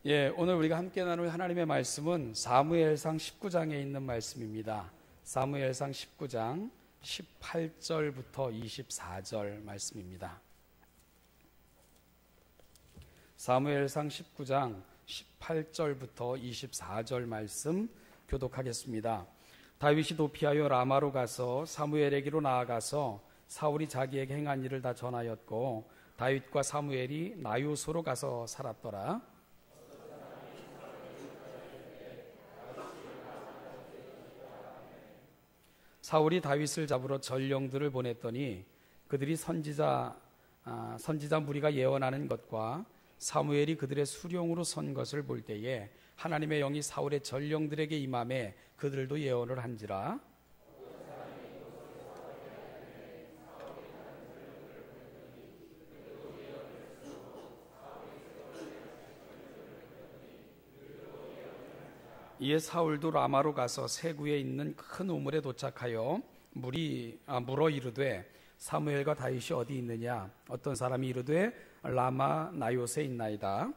오늘 우리가 함께 나눌 하나님의 말씀은 사무엘상 19장에 있는 말씀입니다. 사무엘상 19장 18절부터 24절 말씀입니다. 사무엘상 19장 18절부터 24절 말씀 교독하겠습니다. 다윗이 도피하여 라마로 가서 사무엘에게로 나아가서 사울이 자기에게 행한 일을 다 전하였고 다윗과 사무엘이 나요소로 가서 살았더라. 사울이 다윗을 잡으러 전령들을 보냈더니 그들이 선지자 무리가 예언하는 것과 사무엘이 그들의 수령으로 선 것을 볼 때에 하나님의 영이 사울의 전령들에게 임함에 그들도 예언을 한지라. 이에 사울도 라마로 가서 세구에 있는 큰 우물에 도착하여 물어 이르되 사무엘과 다윗이 어디 있느냐? 어떤 사람이 이르되 라마 나요스에 있나이다.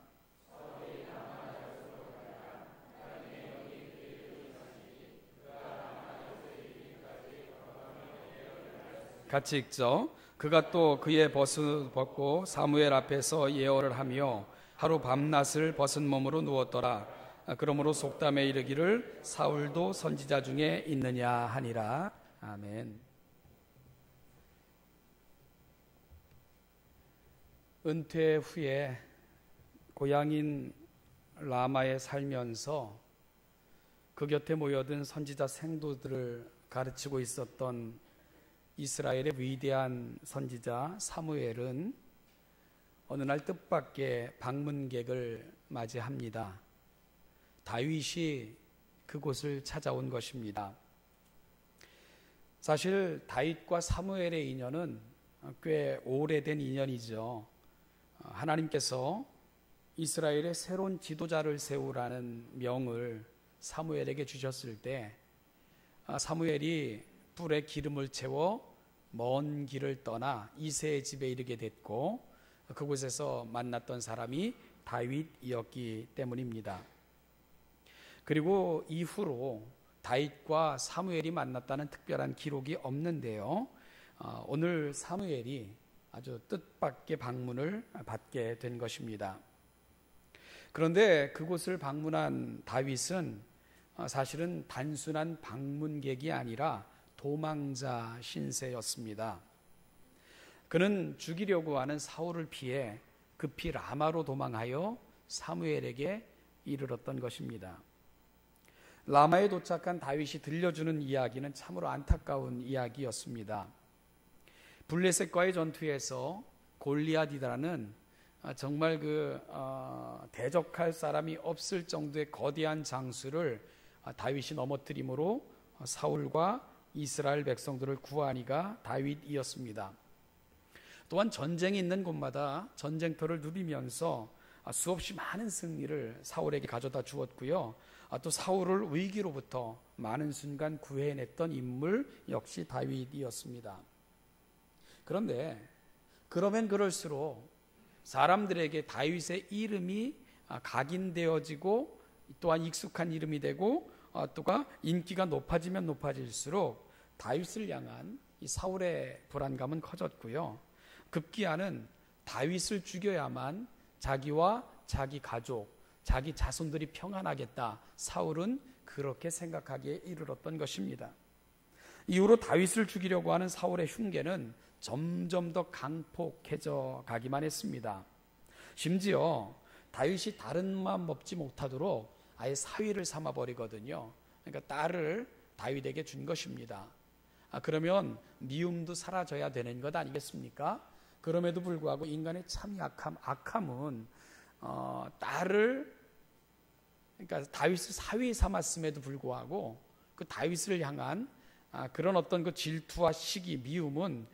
같이 읽죠. 그가 또 그의 벗을 벗고 사무엘 앞에서 예언을 하며 하루 밤낮을 벗은 몸으로 누웠더라. 그러므로 속담에 이르기를 사울도 선지자 중에 있느냐 하니라. 아멘. 은퇴 후에 고향인 라마에 살면서 그 곁에 모여든 선지자 생도들을 가르치고 있었던 이스라엘의 위대한 선지자 사무엘은 어느 날 뜻밖의 방문객을 맞이합니다. 다윗이 그곳을 찾아온 것입니다. 사실 다윗과 사무엘의 인연은 꽤 오래된 인연이죠. 하나님께서 이스라엘의 새로운 지도자를 세우라는 명을 사무엘에게 주셨을 때 사무엘이 뿔에 기름을 채워 먼 길을 떠나 이새의 집에 이르게 됐고 그곳에서 만났던 사람이 다윗이었기 때문입니다. 그리고 이후로 다윗과 사무엘이 만났다는 특별한 기록이 없는데요. 오늘 사무엘이 아주 뜻밖의 방문을 받게 된 것입니다. 그런데 그곳을 방문한 다윗은 사실은 단순한 방문객이 아니라 도망자 신세였습니다. 그는 죽이려고 하는 사울을 피해 급히 라마로 도망하여 사무엘에게 이르렀던 것입니다. 라마에 도착한 다윗이 들려주는 이야기는 참으로 안타까운 이야기였습니다. 블레셋과의 전투에서 골리앗이라는 정말 대적할 사람이 없을 정도의 거대한 장수를 다윗이 넘어뜨림으로 사울과 이스라엘 백성들을 구하니가 다윗이었습니다. 또한 전쟁이 있는 곳마다 전쟁터를 누비면서 수없이 많은 승리를 사울에게 가져다 주었고요. 또 사울을 위기로부터 많은 순간 구해냈던 인물 역시 다윗이었습니다. 그런데 그러면 그럴수록 사람들에게 다윗의 이름이 각인되어지고 또한 익숙한 이름이 되고 또한 인기가 높아지면 높아질수록 다윗을 향한 이 사울의 불안감은 커졌고요. 급기야는 다윗을 죽여야만 자기와 자기 가족, 자기 자손들이 평안하겠다. 사울은 그렇게 생각하기에 이르렀던 것입니다. 이후로 다윗을 죽이려고 하는 사울의 흉계는 점점 더 강폭해져 가기만 했습니다. 심지어 다윗이 다른 맘 먹지 못하도록 아예 사위를 삼아버리거든요. 그러니까 딸을 다윗에게 준 것입니다. 그러면 미움도 사라져야 되는 것 아니겠습니까? 그럼에도 불구하고 인간의 참 악함은 딸을 그러니까 다윗을 사위 삼았음에도 불구하고 그 다윗을 향한 그런 어떤 그 질투와 시기, 미움은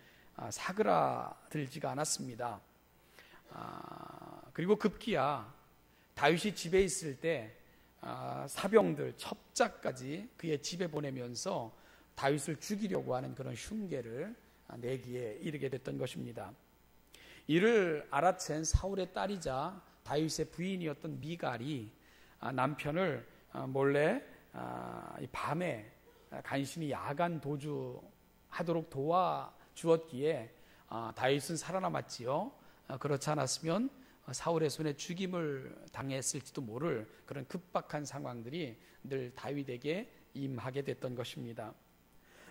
사그라들지가 않았습니다. 그리고 급기야 다윗이 집에 있을 때 사병들, 첩자까지 그의 집에 보내면서 다윗을 죽이려고 하는 그런 흉계를 내기에 이르게 됐던 것입니다. 이를 알아챈 사울의 딸이자 다윗의 부인이었던 미갈이 남편을 몰래 이 밤에 간신히 야간 도주하도록 도와주었기에 다윗은 살아남았지요. 그렇지 않았으면 사울의 손에 죽임을 당했을지도 모를 그런 급박한 상황들이 늘 다윗에게 임하게 됐던 것입니다.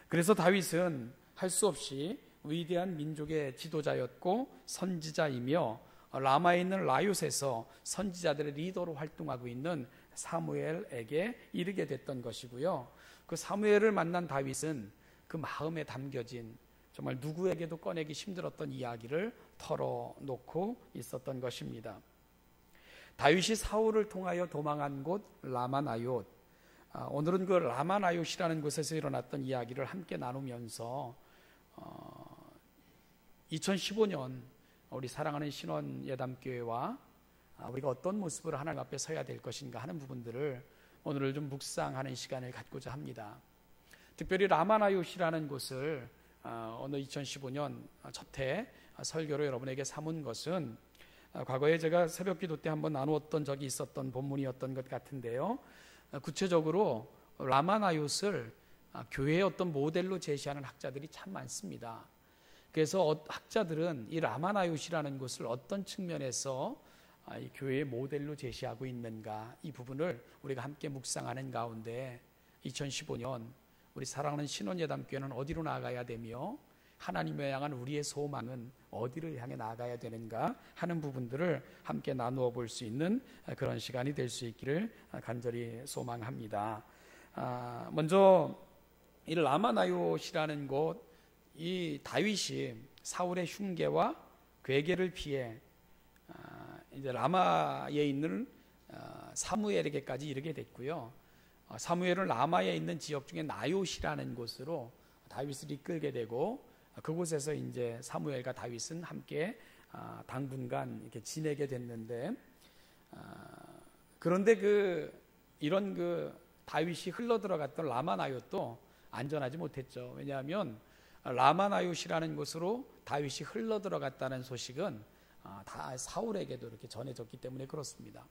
그래서 다윗은 할 수 없이 위대한 민족의 지도자였고 선지자이며 라마에 있는 라얏에서 선지자들의 리더로 활동하고 있는 사무엘에게 이르게 됐던 것이고요. 그 사무엘을 만난 다윗은 그 마음에 담겨진 정말 누구에게도 꺼내기 힘들었던 이야기를 털어놓고 있었던 것입니다. 다윗이 사울을 통하여 도망한 곳 라마나얏, 오늘은 그 라마나얏이라는 곳에서 일어났던 이야기를 함께 나누면서 2015년 우리 사랑하는 신원예담교회와 우리가 어떤 모습으로 하나님 앞에 서야 될 것인가 하는 부분들을 오늘 좀 묵상하는 시간을 갖고자 합니다. 특별히 라마나얏이라는 곳을 오늘 2015년 첫 해 설교로 여러분에게 삼은 것은 과거에 제가 새벽기도 때 한번 나누었던 적이 있었던 본문이었던 것 같은데요. 구체적으로 라마나얏을 교회의 어떤 모델로 제시하는 학자들이 참 많습니다. 그래서 학자들은 이 라마나얏이라는 곳을 어떤 측면에서 이 교회의 모델로 제시하고 있는가, 이 부분을 우리가 함께 묵상하는 가운데 2015년 우리 사랑하는 신원예담교회는 어디로 나아가야 되며 하나님을 향한 우리의 소망은 어디를 향해 나아가야 되는가 하는 부분들을 함께 나누어 볼 수 있는 그런 시간이 될 수 있기를 간절히 소망합니다. 먼저 이 라마나얏이라는 곳, 이 다윗이 사울의 흉계와 괴계를 피해 이제 라마에 있는 사무엘에게까지 이르게 됐고요. 사무엘은 라마에 있는 지역 중에 나얏이라는 곳으로 다윗을 이끌게 되고 그곳에서 이제 사무엘과 다윗은 함께 당분간 이렇게 지내게 됐는데, 그런데 이런 다윗이 흘러 들어갔던 라마나얏도 안전하지 못했죠. 왜냐하면 라마나얏이라는 곳으로 다윗이 흘러 들어갔다는 소식은 다 사울에게도 이렇게 전해졌기 때문에 그렇습니다.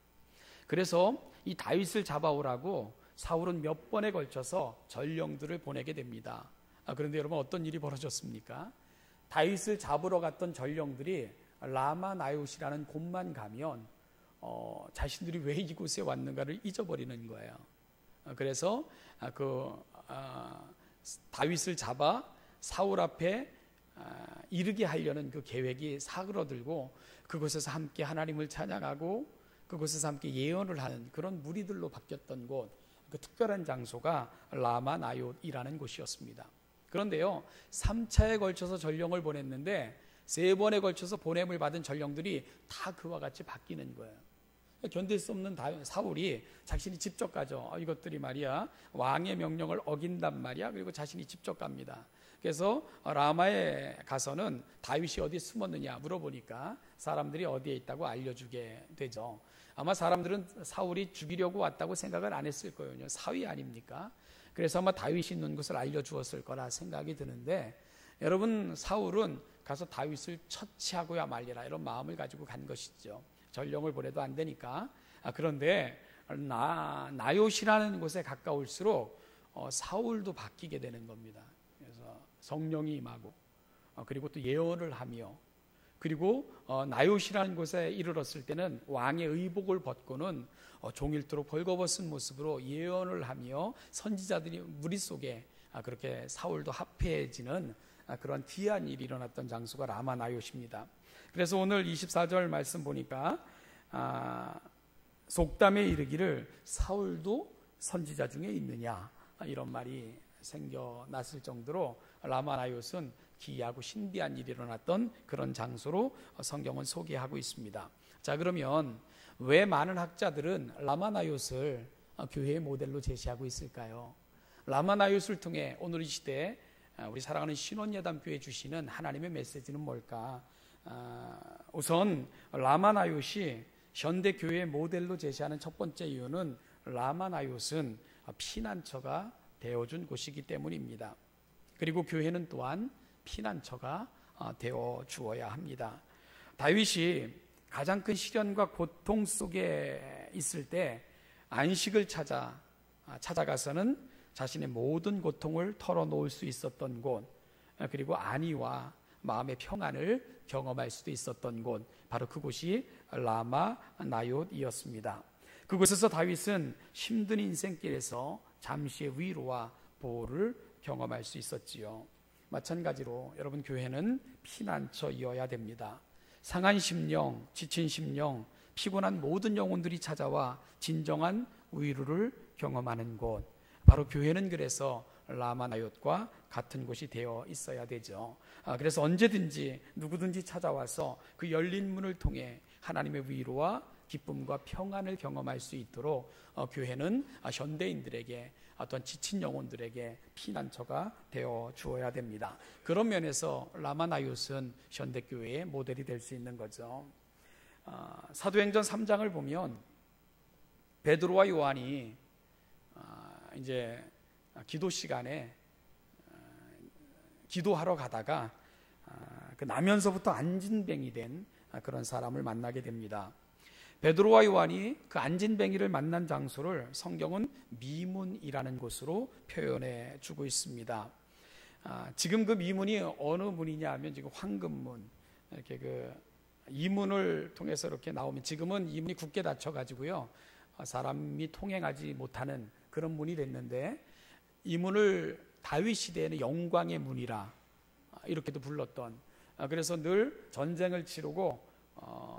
그래서 이 다윗을 잡아오라고 사울은 몇 번에 걸쳐서 전령들을 보내게 됩니다. 그런데 여러분, 어떤 일이 벌어졌습니까? 다윗을 잡으러 갔던 전령들이 라마나얏이라는 곳만 가면 자신들이 왜 이곳에 왔는가를 잊어버리는 거예요. 그래서 다윗을 잡아 사울 앞에 이르게 하려는 그 계획이 사그러들고 그곳에서 함께 하나님을 찬양하고 그곳에서 함께 예언을 하는 그런 무리들로 바뀌었던 곳, 그 특별한 장소가 라마나얏이라는 곳이었습니다. 그런데요, 3차에 걸쳐서 전령을 보냈는데 3번에 걸쳐서 보냄을 받은 전령들이 다 그와 같이 바뀌는 거예요. 견딜 수 없는 사울이 자신이 직접 가죠. 이것들이 말이야 왕의 명령을 어긴단 말이야. 그리고 자신이 직접 갑니다. 그래서 라마에 가서는 다윗이 어디 숨었느냐 물어보니까 사람들이 어디에 있다고 알려주게 되죠. 아마 사람들은 사울이 죽이려고 왔다고 생각을 안 했을 거예요. 사위 아닙니까? 그래서 아마 다윗이 있는 곳을 알려주었을 거라 생각이 드는데, 여러분, 사울은 가서 다윗을 처치하고야 말리라 이런 마음을 가지고 간 것이죠. 전령을 보내도 안 되니까. 그런데 나얏이라는 곳에 가까울수록 사울도 바뀌게 되는 겁니다. 그래서 성령이 임하고 그리고 또 예언을 하며, 그리고 나얏이라는 곳에 이르렀을 때는 왕의 의복을 벗고는 종일토록 벌거벗은 모습으로 예언을 하며 선지자들이 무리 속에 그렇게 사울도 합해지는 그런 귀한 일이 일어났던 장소가 라마나얏입니다. 그래서 오늘 24절 말씀 보니까 속담에 이르기를 사울도 선지자 중에 있느냐, 이런 말이 생겨났을 정도로 라마나얏은 기이하고 신비한 일이 일어났던 그런 장소로 성경은 소개하고 있습니다. 자, 그러면 왜 많은 학자들은 라마나얏을 교회의 모델로 제시하고 있을까요? 라마나얏을 통해 오늘 이 시대에 우리 사랑하는 신원예담교회 주시는 하나님의 메시지는 뭘까? 우선 라마나얏이 현대 교회의 모델로 제시하는 첫 번째 이유는 라마나얏은 피난처가 되어준 곳이기 때문입니다. 그리고 교회는 또한 피난처가 되어 주어야 합니다. 다윗이 가장 큰 시련과 고통 속에 있을 때 안식을 찾아가서는 자신의 모든 고통을 털어놓을 수 있었던 곳, 그리고 안위와 마음의 평안을 경험할 수도 있었던 곳, 바로 그곳이 라마 나옳이었습니다. 그곳에서 다윗은 힘든 인생길에서 잠시의 위로와 보호를 경험할 수 있었지요. 마찬가지로 여러분, 교회는 피난처이어야 됩니다. 상한 심령, 지친 심령, 피곤한 모든 영혼들이 찾아와 진정한 위로를 경험하는 곳, 바로 교회는 그래서 라마 나옳과 같은 곳이 되어 있어야 되죠. 그래서 언제든지 누구든지 찾아와서 그 열린 문을 통해 하나님의 위로와 기쁨과 평안을 경험할 수 있도록 교회는 현대인들에게, 또한 지친 영혼들에게 피난처가 되어 주어야 됩니다. 그런 면에서 라마 나옳은 현대교회의 모델이 될 수 있는 거죠. 사도행전 3장을 보면 베드로와 요한이 이제 기도 시간에 기도하러 가다가 그 나면서부터 안진뱅이 된 그런 사람을 만나게 됩니다. 베드로와 요한이 그 안진뱅이를 만난 장소를 성경은 미문이라는 곳으로 표현해 주고 있습니다. 지금 그 미문이 어느 문이냐 하면 지금 황금문, 이렇게 그 이문을 통해서 이렇게 나오면, 지금은 이문이 굳게 닫혀 가지고요 사람이 통행하지 못하는 그런 문이 됐는데, 이 문을 다윗 시대에는 영광의 문이라 이렇게도 불렀던, 그래서 늘 전쟁을 치르고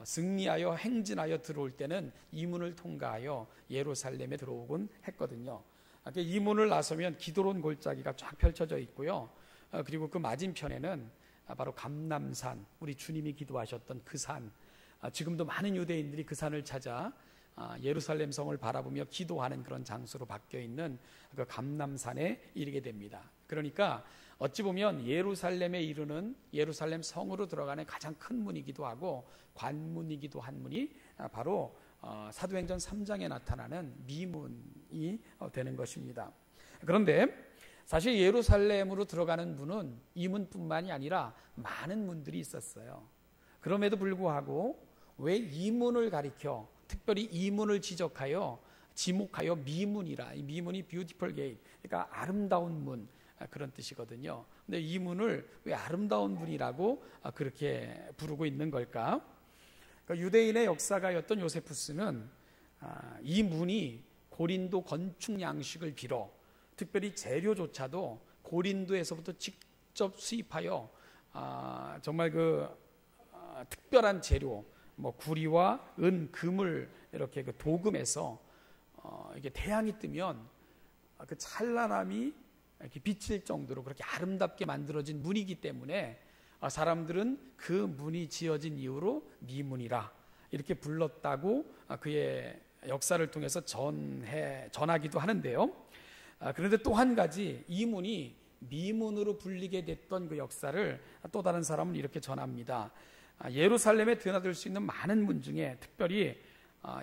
승리하여 행진하여 들어올 때는 이 문을 통과하여 예루살렘에 들어오곤 했거든요. 이 문을 나서면 기드론 골짜기가 쫙 펼쳐져 있고요. 그리고 그 맞은편에는 바로 감람산, 우리 주님이 기도하셨던 그 산, 지금도 많은 유대인들이 그 산을 찾아 예루살렘 성을 바라보며 기도하는 그런 장소로 바뀌어 있는 그 감람산에 이르게 됩니다. 그러니까 어찌 보면 예루살렘에 이르는, 예루살렘 성으로 들어가는 가장 큰 문이기도 하고 관문이기도 한 문이 바로 사도행전 3장에 나타나는 미문이 되는 것입니다. 그런데 사실 예루살렘으로 들어가는 문은 이 문뿐만이 아니라 많은 문들이 있었어요. 그럼에도 불구하고 왜 이 문을 가리켜 특별히 이 문을 지목하여 미문이라, 이 미문이 beautiful gate, 그러니까 아름다운 문, 그런 뜻이거든요. 근데 이 문을 왜 아름다운 문이라고 그렇게 부르고 있는 걸까? 그러니까 유대인의 역사가였던 요세푸스는 이 문이 고린도 건축 양식을 빌어 특별히 재료조차도 고린도에서부터 직접 수입하여 정말 그 특별한 재료, 뭐 구리와 은, 금을 이렇게 그 도금해서 이게 태양이 뜨면 그 찬란함이 이렇게 비칠 정도로 그렇게 아름답게 만들어진 문이기 때문에 사람들은 그 문이 지어진 이후로 미문이라 이렇게 불렀다고 그의 역사를 통해서 전하기도 하는데요. 그런데 또 한 가지, 이 문이 미문으로 불리게 됐던 그 역사를 또 다른 사람은 이렇게 전합니다. 예루살렘에 드나들 수 있는 많은 문 중에 특별히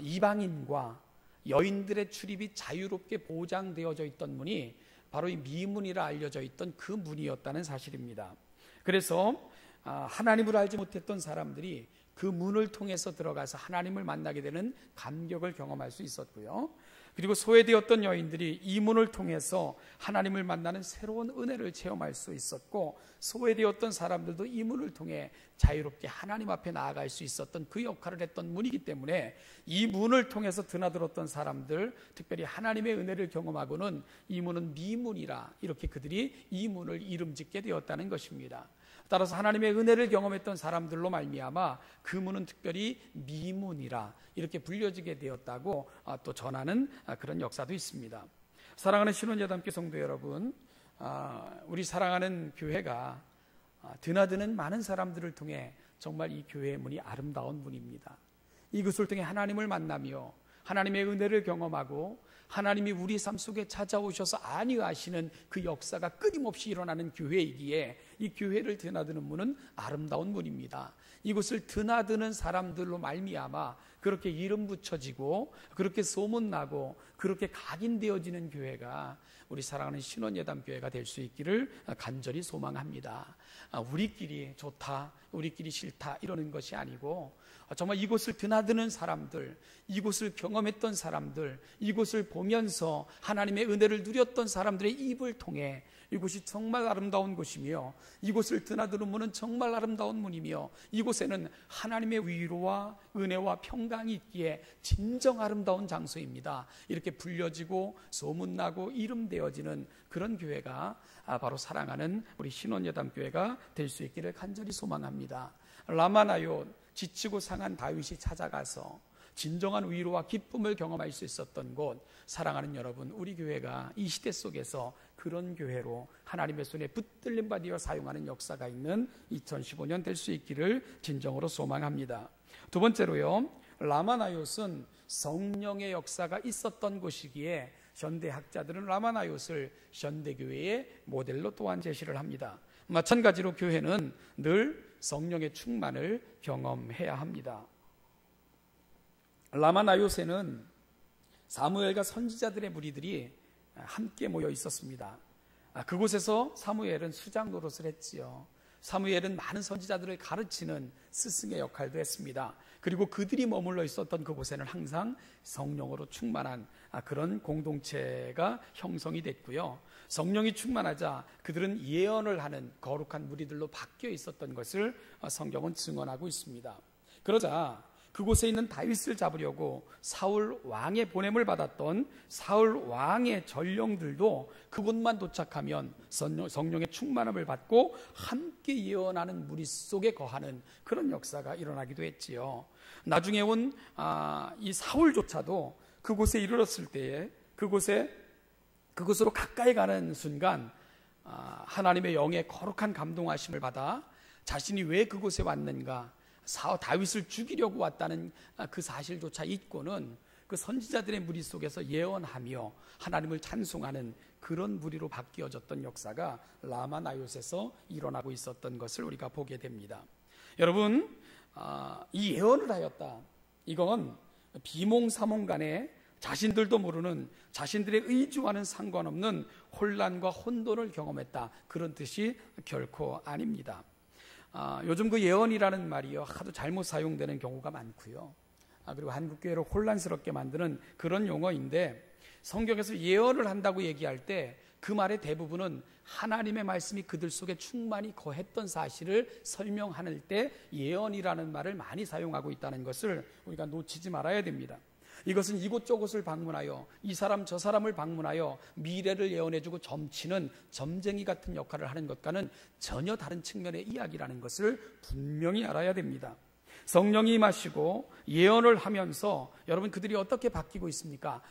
이방인과 여인들의 출입이 자유롭게 보장되어져 있던 문이 바로 이 미문이라 알려져 있던 그 문이었다는 사실입니다. 그래서 하나님을 알지 못했던 사람들이 그 문을 통해서 들어가서 하나님을 만나게 되는 감격을 경험할 수 있었고요. 그리고 소외되었던 여인들이 이 문을 통해서 하나님을 만나는 새로운 은혜를 체험할 수 있었고, 소외되었던 사람들도 이 문을 통해 자유롭게 하나님 앞에 나아갈 수 있었던 그 역할을 했던 문이기 때문에 이 문을 통해서 드나들었던 사람들, 특별히 하나님의 은혜를 경험하고는 이 문은 미문이라 이렇게 그들이 이 문을 이름 짓게 되었다는 것입니다. 따라서 하나님의 은혜를 경험했던 사람들로 말미암아 그 문은 특별히 미문이라 이렇게 불려지게 되었다고 또 전하는 그런 역사도 있습니다. 사랑하는 신혼여담교 성도 여러분, 우리 사랑하는 교회가 드나드는 많은 사람들을 통해 정말 이 교회의 문이 아름다운 문입니다. 이것을 통해 하나님을 만나며 하나님의 은혜를 경험하고 하나님이 우리 삶 속에 찾아오셔서 안위하시는 그 역사가 끊임없이 일어나는 교회이기에 이 교회를 드나드는 문은 아름다운 문입니다. 이곳을 드나드는 사람들로 말미암아 그렇게 이름 붙여지고 그렇게 소문나고 그렇게 각인되어지는 교회가 우리 사랑하는 신원예담교회가 될 수 있기를 간절히 소망합니다. 우리끼리 좋다, 우리끼리 싫다 이러는 것이 아니고 정말 이곳을 드나드는 사람들, 이곳을 경험했던 사람들, 이곳을 보면서 하나님의 은혜를 누렸던 사람들의 입을 통해 이곳이 정말 아름다운 곳이며, 이곳을 드나드는 문은 정말 아름다운 문이며, 이곳에는 하나님의 위로와 은혜와 평강이 있기에 진정 아름다운 장소입니다, 이렇게 불려지고 소문나고 이름되어지는 그런 교회가 바로 사랑하는 우리 신원여담교회가 될 수 있기를 간절히 소망합니다. 라마나요, 지치고 상한 다윗이 찾아가서 진정한 위로와 기쁨을 경험할 수 있었던 곳, 사랑하는 여러분, 우리 교회가 이 시대 속에서 그런 교회로 하나님의 손에 붙들림 받아 사용하는 역사가 있는 2015년 될 수 있기를 진정으로 소망합니다. 두 번째로요, 라마나요스는 성령의 역사가 있었던 곳이기에 현대학자들은 라마나요스를 현대교회의 모델로 또한 제시를 합니다. 마찬가지로 교회는 늘 성령의 충만을 경험해야 합니다. 라마나요세는 사무엘과 선지자들의 무리들이 함께 모여 있었습니다. 그곳에서 사무엘은 수장 노릇을 했지요. 사무엘은 많은 선지자들을 가르치는 스승의 역할도 했습니다. 그리고 그들이 머물러 있었던 그곳에는 항상 성령으로 충만한 그런 공동체가 형성이 됐고요. 성령이 충만하자 그들은 예언을 하는 거룩한 무리들로 바뀌어 있었던 것을 성경은 증언하고 있습니다. 그러자 그곳에 있는 다윗을 잡으려고 사울 왕의 보냄을 받았던 사울 왕의 전령들도 그곳만 도착하면 성령의 충만함을 받고 함께 예언하는 무리 속에 거하는 그런 역사가 일어나기도 했지요. 나중에 온 이 사울조차도 그곳에 이르렀을 때에 그곳으로 가까이 가는 순간 하나님의 영의 거룩한 감동하심을 받아 자신이 왜 그곳에 왔는가, 다윗을 죽이려고 왔다는 그 사실조차 잊고는 그 선지자들의 무리 속에서 예언하며 하나님을 찬송하는 그런 무리로 바뀌어졌던 역사가 라마나요스에서 일어나고 있었던 것을 우리가 보게 됩니다. 여러분, 이 예언을 하였다, 이건 비몽사몽간에 자신들도 모르는, 자신들의 의지와는 상관없는 혼란과 혼돈을 경험했다, 그런 뜻이 결코 아닙니다. 요즘 그 예언이라는 말이요, 하도 잘못 사용되는 경우가 많고요. 그리고 한국교회를 혼란스럽게 만드는 그런 용어인데, 성경에서 예언을 한다고 얘기할 때 그 말의 대부분은 하나님의 말씀이 그들 속에 충만히 거했던 사실을 설명할 때 예언이라는 말을 많이 사용하고 있다는 것을 우리가 놓치지 말아야 됩니다. 이것은 이곳저곳을 방문하여 이 사람 저 사람을 방문하여 미래를 예언해주고 점치는 점쟁이 같은 역할을 하는 것과는 전혀 다른 측면의 이야기라는 것을 분명히 알아야 됩니다. 성령이 임하시고 예언을 하면서 여러분, 그들이 어떻게 바뀌고 있습니까?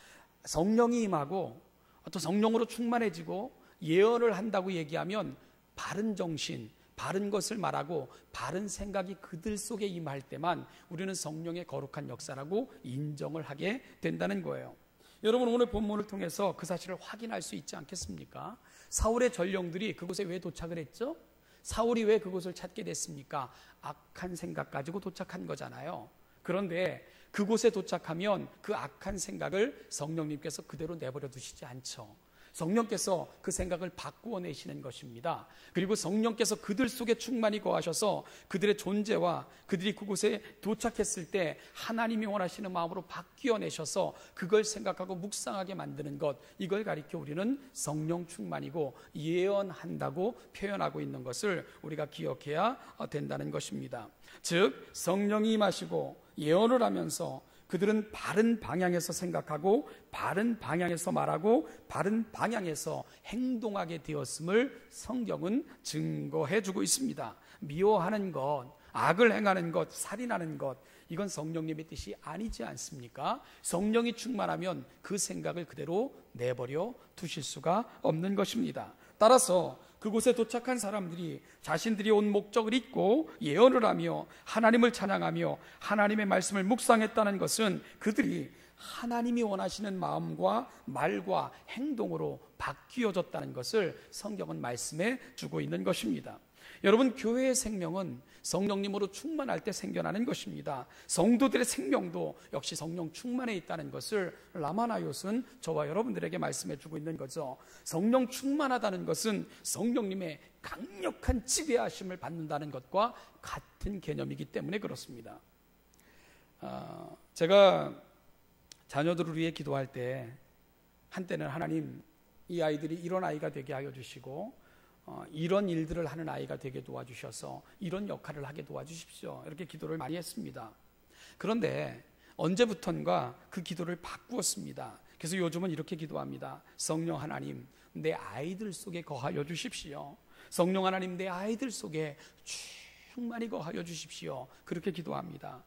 성령이 임하고 또 성령으로 충만해지고 예언을 한다고 얘기하면 바른 정신, 바른 것을 말하고 바른 생각이 그들 속에 임할 때만 우리는 성령의 거룩한 역사라고 인정을 하게 된다는 거예요. 여러분, 오늘 본문을 통해서 그 사실을 확인할 수 있지 않겠습니까? 사울의 전령들이 그곳에 왜 도착을 했죠? 사울이 왜 그곳을 찾게 됐습니까? 악한 생각 가지고 도착한 거잖아요. 그런데 그곳에 도착하면 그 악한 생각을 성령님께서 그대로 내버려 두시지 않죠. 성령께서 그 생각을 바꾸어 내시는 것입니다. 그리고 성령께서 그들 속에 충만히 거하셔서 그들의 존재와 그들이 그곳에 도착했을 때 하나님이 원하시는 마음으로 바뀌어 내셔서 그걸 생각하고 묵상하게 만드는 것, 이걸 가리켜 우리는 성령 충만이고 예언한다고 표현하고 있는 것을 우리가 기억해야 된다는 것입니다. 즉, 성령이 임하시고 예언을 하면서 그들은 바른 방향에서 생각하고 바른 방향에서 말하고 바른 방향에서 행동하게 되었음을 성경은 증거해 주고 있습니다. 미워하는 것, 악을 행하는 것, 살인하는 것, 이건 성령님의 뜻이 아니지 않습니까? 성령이 충만하면 그 생각을 그대로 내버려 두실 수가 없는 것입니다. 따라서 그곳에 도착한 사람들이 자신들이 온 목적을 잊고 예언을 하며 하나님을 찬양하며 하나님의 말씀을 묵상했다는 것은 그들이 하나님이 원하시는 마음과 말과 행동으로 바뀌어졌다는 것을 성경은 말씀해 주고 있는 것입니다. 여러분, 교회의 생명은 성령님으로 충만할 때 생겨나는 것입니다. 성도들의 생명도 역시 성령 충만해 있다는 것을 라마나요스는 저와 여러분들에게 말씀해 주고 있는 거죠. 성령 충만하다는 것은 성령님의 강력한 지배하심을 받는다는 것과 같은 개념이기 때문에 그렇습니다. 제가 자녀들을 위해 기도할 때 한때는 하나님, 이 아이들이 이런 아이가 되게 하여 주시고 이런 일들을 하는 아이가 되게 도와주셔서 이런 역할을 하게 도와주십시오, 이렇게 기도를 많이 했습니다. 그런데 언제부턴가 그 기도를 바꾸었습니다. 그래서 요즘은 이렇게 기도합니다. 성령 하나님, 내 아이들 속에 거하여 주십시오. 성령 하나님, 내 아이들 속에 충만히 거하여 주십시오. 그렇게 기도합니다.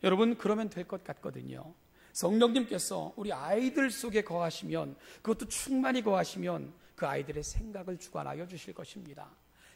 여러분, 그러면 될 것 같거든요. 성령님께서 우리 아이들 속에 거하시면, 그것도 충만히 거하시면 그 아이들의 생각을 주관하여 주실 것입니다.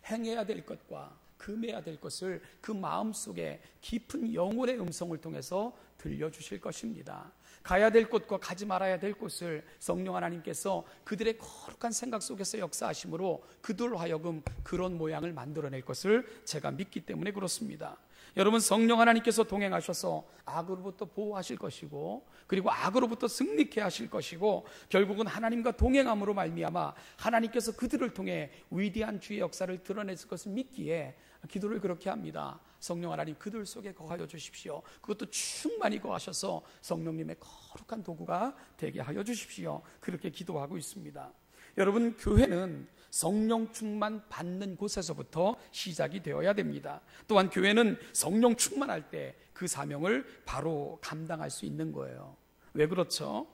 행해야 될 것과 금해야 될 것을 그 마음속에 깊은 영혼의 음성을 통해서 들려주실 것입니다. 가야 될 곳과 가지 말아야 될 곳을 성령 하나님께서 그들의 거룩한 생각 속에서 역사하심으로 그들로 하여금 그런 모양을 만들어낼 것을 제가 믿기 때문에 그렇습니다. 여러분, 성령 하나님께서 동행하셔서 악으로부터 보호하실 것이고, 그리고 악으로부터 승리케 하실 것이고, 결국은 하나님과 동행함으로 말미암아 하나님께서 그들을 통해 위대한 주의 역사를 드러냈을 것을 믿기에 기도를 그렇게 합니다. 성령 하나님, 그들 속에 거하여 주십시오. 그것도 충만히 거하셔서 성령님의 거룩한 도구가 되게 하여 주십시오. 그렇게 기도하고 있습니다. 여러분, 교회는 성령 충만 받는 곳에서부터 시작이 되어야 됩니다. 또한 교회는 성령 충만할 때 그 사명을 바로 감당할 수 있는 거예요. 왜 그렇죠?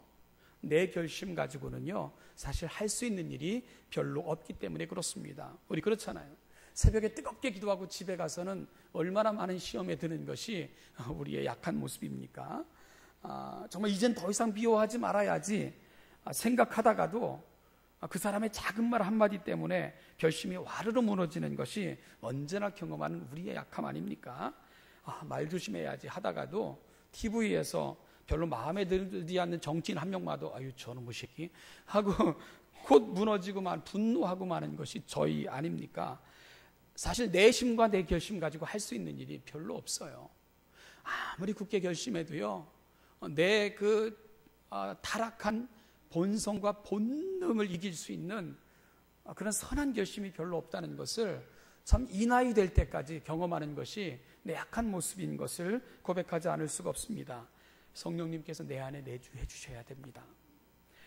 내 결심 가지고는요, 사실 할 수 있는 일이 별로 없기 때문에 그렇습니다. 우리 그렇잖아요. 새벽에 뜨겁게 기도하고 집에 가서는 얼마나 많은 시험에 드는 것이 우리의 약한 모습입니까? 정말 이젠 더 이상 미워하지 말아야지 생각하다가도 그 사람의 작은 말 한마디 때문에 결심이 와르르 무너지는 것이 언제나 경험하는 우리의 약함 아닙니까? 말 조심해야지 하다가도 TV에서 별로 마음에 들지 않는 정치인 한 명마도 아유 저놈의 새끼 하고 곧 무너지고만 분노하고 마는 것이 저희 아닙니까? 사실 내 심과 내 결심 가지고 할 수 있는 일이 별로 없어요. 아무리 굳게 결심해도요, 내 그 타락한 본성과 본능을 이길 수 있는 그런 선한 결심이 별로 없다는 것을 참 이 나이 될 때까지 경험하는 것이 내 약한 모습인 것을 고백하지 않을 수가 없습니다. 성령님께서 내 안에 내주해 주셔야 됩니다.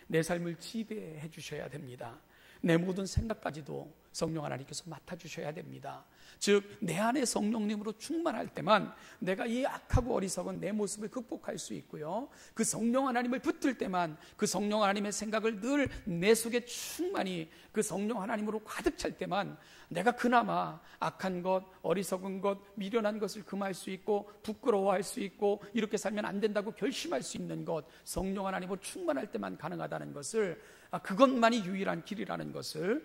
내 삶을 지배해 주셔야 됩니다. 내 모든 생각까지도 성령 하나님께서 맡아주셔야 됩니다. 즉, 내 안에 성령님으로 충만할 때만 내가 이 악하고 어리석은 내 모습을 극복할 수 있고요, 그 성령 하나님을 붙들 때만 그 성령 하나님의 생각을 늘 내 속에 충만히 그 성령 하나님으로 가득 찰 때만 내가 그나마 악한 것, 어리석은 것, 미련한 것을 금할 수 있고, 부끄러워할 수 있고, 이렇게 살면 안 된다고 결심할 수 있는 것, 성령 하나님으로 충만할 때만 가능하다는 것을, 그것만이 유일한 길이라는 것을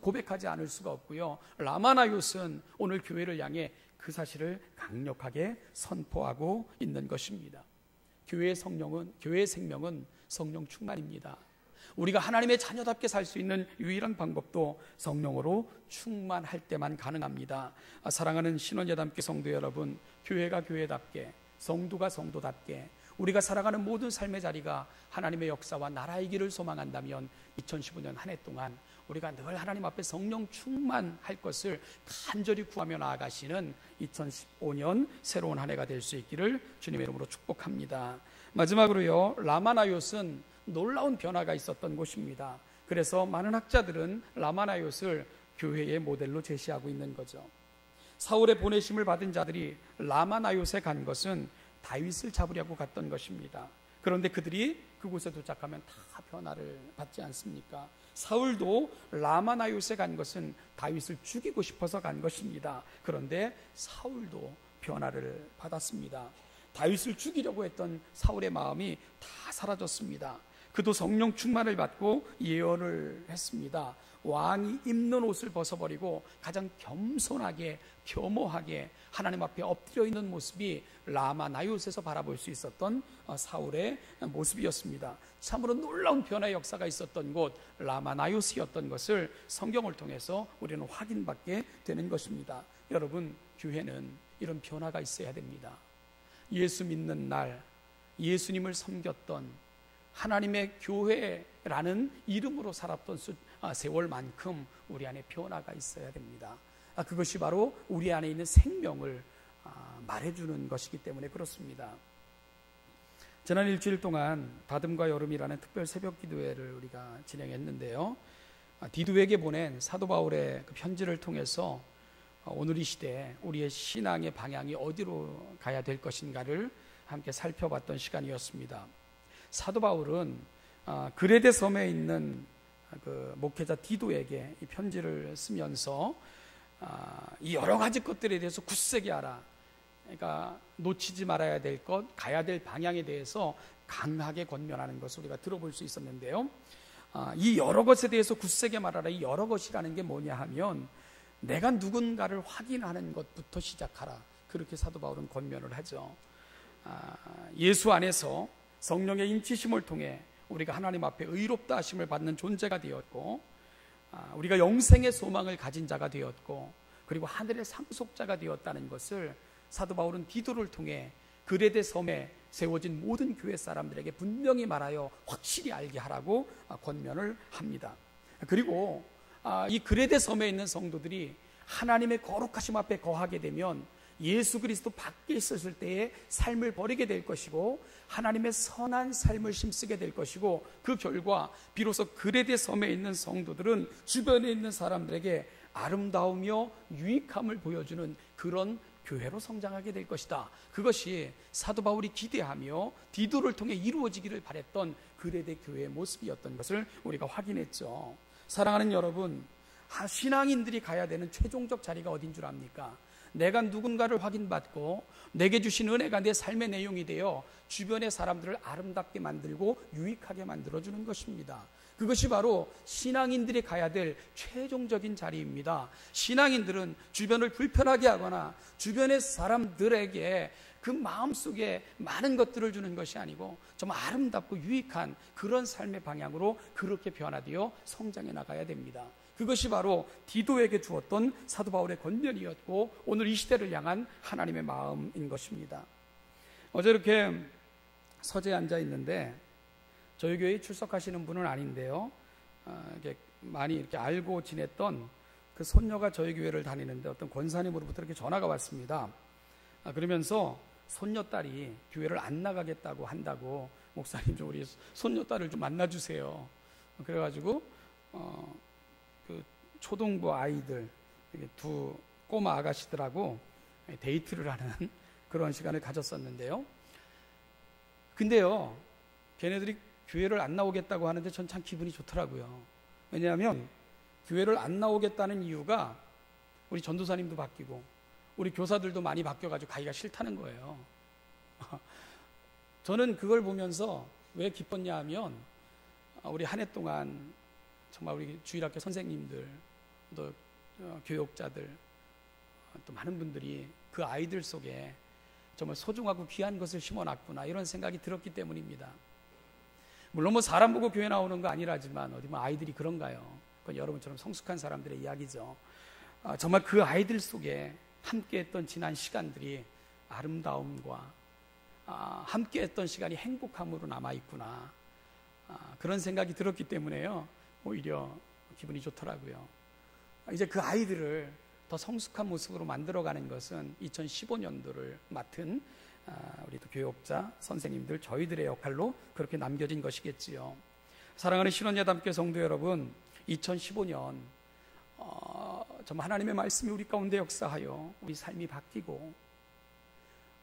고백하지 않을 수가 없고요. 라마나요스는 오늘 교회를 향해 그 사실을 강력하게 선포하고 있는 것입니다. 교회의 생명은 성령 충만입니다. 우리가 하나님의 자녀답게 살 수 있는 유일한 방법도 성령으로 충만할 때만 가능합니다. 사랑하는 신원예담교 성도 여러분, 교회가 교회답게, 성도가 성도답게, 우리가 살아가는 모든 삶의 자리가 하나님의 역사와 나라의 길을 소망한다면 2015년 한 해 동안 우리가 늘 하나님 앞에 성령 충만할 것을 간절히 구하며 나아가시는 2015년 새로운 한 해가 될 수 있기를 주님의 이름으로 축복합니다. 마지막으로요, 라마나요스는 놀라운 변화가 있었던 곳입니다. 그래서 많은 학자들은 라마나요스를 교회의 모델로 제시하고 있는 거죠. 사울의 보내심을 받은 자들이 라마나요스에 간 것은 다윗을 잡으려고 갔던 것입니다. 그런데 그들이 그곳에 도착하면 다 변화를 받지 않습니까? 사울도 라마나요스에 간 것은 다윗을 죽이고 싶어서 간 것입니다. 그런데 사울도 변화를 받았습니다. 다윗을 죽이려고 했던 사울의 마음이 다 사라졌습니다. 그도 성령 충만을 받고 예언을 했습니다. 왕이 입는 옷을 벗어버리고 가장 겸손하게, 겸허하게 하나님 앞에 엎드려 있는 모습이 라마나요스에서 바라볼 수 있었던 사울의 모습이었습니다. 참으로 놀라운 변화의 역사가 있었던 곳 라마나요스였던 것을 성경을 통해서 우리는 확인받게 되는 것입니다. 여러분, 교회는 이런 변화가 있어야 됩니다. 예수 믿는 날 예수님을 섬겼던 하나님의 교회라는 이름으로 살았던 세월만큼 우리 안에 변화가 있어야 됩니다. 그것이 바로 우리 안에 있는 생명을 말해주는 것이기 때문에 그렇습니다. 지난 일주일 동안 다듬과 여름이라는 특별 새벽 기도회를 우리가 진행했는데요. 디도에게 보낸 사도 바울의 그 편지를 통해서 오늘 이 시대 우리의 신앙의 방향이 어디로 가야 될 것인가를 함께 살펴봤던 시간이었습니다. 사도 바울은 그레데 섬에 있는 그 목회자 디도에게 이 편지를 쓰면서 이 여러 가지 것들에 대해서 굳세게 하라. 그러니까 놓치지 말아야 될 것, 가야 될 방향에 대해서 강하게 권면하는 것을 우리가 들어볼 수 있었는데요. 이 여러 것에 대해서 굳세게 말하라. 이 여러 것이라는 게 뭐냐 하면 내가 누군가를 확인하는 것부터 시작하라. 그렇게 사도 바울은 권면을 하죠. 예수 안에서 성령의 인치심을 통해 우리가 하나님 앞에 의롭다 하심을 받는 존재가 되었고, 우리가 영생의 소망을 가진 자가 되었고, 그리고 하늘의 상속자가 되었다는 것을 사도 바울은 디도를 통해 그레데 섬에 세워진 모든 교회 사람들에게 분명히 말하여 확실히 알게 하라고 권면을 합니다. 그리고 이 그레데 섬에 있는 성도들이 하나님의 거룩하심 앞에 거하게 되면 예수 그리스도 밖에 있었을 때의 삶을 버리게 될 것이고 하나님의 선한 삶을 힘쓰게 될 것이고, 그 결과 비로소 그레데 섬에 있는 성도들은 주변에 있는 사람들에게 아름다우며 유익함을 보여주는 그런 교회로 성장하게 될 것이다. 그것이 사도 바울이 기대하며 디도를 통해 이루어지기를 바랬던 그레데 교회의 모습이었던 것을 우리가 확인했죠. 사랑하는 여러분, 신앙인들이 가야 되는 최종적 자리가 어딘 줄 압니까? 내가 누군가를 확인받고 내게 주신 은혜가 내 삶의 내용이 되어 주변의 사람들을 아름답게 만들고 유익하게 만들어주는 것입니다. 그것이 바로 신앙인들이 가야 될 최종적인 자리입니다. 신앙인들은 주변을 불편하게 하거나 주변의 사람들에게 그 마음속에 많은 것들을 주는 것이 아니고 좀 아름답고 유익한 그런 삶의 방향으로 그렇게 변화되어 성장해 나가야 됩니다. 그것이 바로 디도에게 주었던 사도 바울의 권면이었고 오늘 이 시대를 향한 하나님의 마음인 것입니다. 어제 이렇게 서재에 앉아 있는데 저희 교회에 출석하시는 분은 아닌데요, 이렇게 많이 이렇게 알고 지냈던 그 손녀가 저희 교회를 다니는데 어떤 권사님으로부터 이렇게 전화가 왔습니다. 그러면서 손녀딸이 교회를 안 나가겠다고 한다고, 목사님 좀 우리 손녀딸을 좀 만나주세요. 그래가지고 그 초등부 아이들 두 꼬마 아가씨들하고 데이트를 하는 그런 시간을 가졌었는데요. 근데요, 걔네들이 교회를 안 나오겠다고 하는데 전 참 기분이 좋더라고요. 왜냐하면 교회를 안 나오겠다는 이유가 우리 전도사님도 바뀌고 우리 교사들도 많이 바뀌어가지고 가기가 싫다는 거예요. 저는 그걸 보면서 왜 기뻤냐 하면 우리 한 해 동안 정말 우리 주일학교 선생님들 또 교육자들 또 많은 분들이 그 아이들 속에 정말 소중하고 귀한 것을 심어놨구나 이런 생각이 들었기 때문입니다. 물론 뭐 사람 보고 교회 나오는 거 아니라지만 어디 뭐 아이들이 그런가요? 그건 여러분처럼 성숙한 사람들의 이야기죠. 정말 그 아이들 속에 함께했던 지난 시간들이 아름다움과 함께했던 시간이 행복함으로 남아있구나, 그런 생각이 들었기 때문에요, 오히려 기분이 좋더라고요. 이제 그 아이들을 더 성숙한 모습으로 만들어가는 것은 2015년도를 맡은 우리 또 교육자 선생님들 저희들의 역할로 그렇게 남겨진 것이겠지요. 사랑하는 신원예담교회 성도 여러분, 2015년 정말 하나님의 말씀이 우리 가운데 역사하여 우리 삶이 바뀌고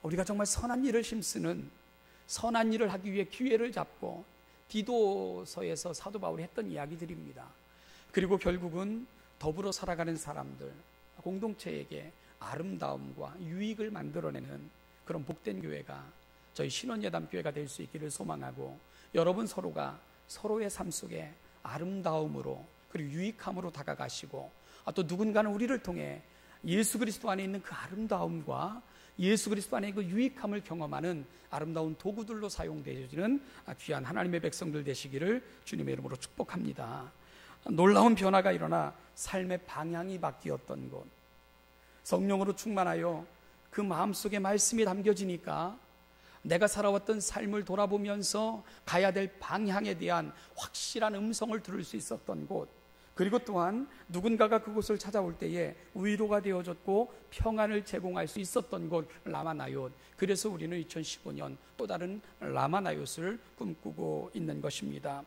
우리가 정말 선한 일을 힘쓰는, 선한 일을 하기 위해 기회를 잡고 디도서에서 사도 바울이 했던 이야기들입니다. 그리고 결국은 더불어 살아가는 사람들, 공동체에게 아름다움과 유익을 만들어내는 그런 복된 교회가 저희 신원예담교회가 될 수 있기를 소망하고, 여러분 서로가 서로의 삶 속에 아름다움으로 그리고 유익함으로 다가가시고, 또 누군가는 우리를 통해 예수 그리스도 안에 있는 그 아름다움과 예수 그리스도 안에 그 유익함을 경험하는 아름다운 도구들로 사용되어지는 귀한 하나님의 백성들 되시기를 주님의 이름으로 축복합니다. 놀라운 변화가 일어나 삶의 방향이 바뀌었던 곳, 성령으로 충만하여 그 마음속에 말씀이 담겨지니까 내가 살아왔던 삶을 돌아보면서 가야 될 방향에 대한 확실한 음성을 들을 수 있었던 곳, 그리고 또한 누군가가 그곳을 찾아올 때에 위로가 되어줬고 평안을 제공할 수 있었던 곳 라마나얏. 그래서 우리는 2015년 또 다른 라마나얏을 꿈꾸고 있는 것입니다.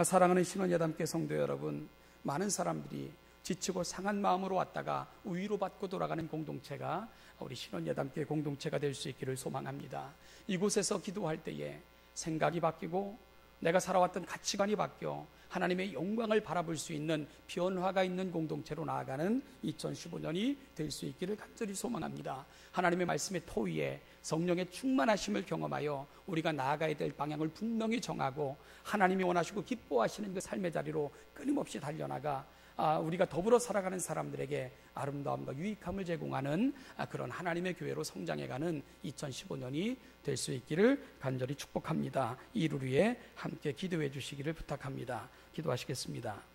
사랑하는 신원예담교회 성도 여러분, 많은 사람들이 지치고 상한 마음으로 왔다가 위로받고 돌아가는 공동체가 우리 신원예담교회 공동체가 될 수 있기를 소망합니다. 이곳에서 기도할 때에 생각이 바뀌고 내가 살아왔던 가치관이 바뀌어 하나님의 영광을 바라볼 수 있는 변화가 있는 공동체로 나아가는 2015년이 될 수 있기를 간절히 소망합니다. 하나님의 말씀의 토 위에 성령의 충만하심을 경험하여 우리가 나아가야 될 방향을 분명히 정하고 하나님이 원하시고 기뻐하시는 그 삶의 자리로 끊임없이 달려나가 우리가 더불어 살아가는 사람들에게 아름다움과 유익함을 제공하는 그런 하나님의 교회로 성장해가는 2015년이 될 수 있기를 간절히 축복합니다. 이를 위해 함께 기도해 주시기를 부탁합니다. 기도하시겠습니다.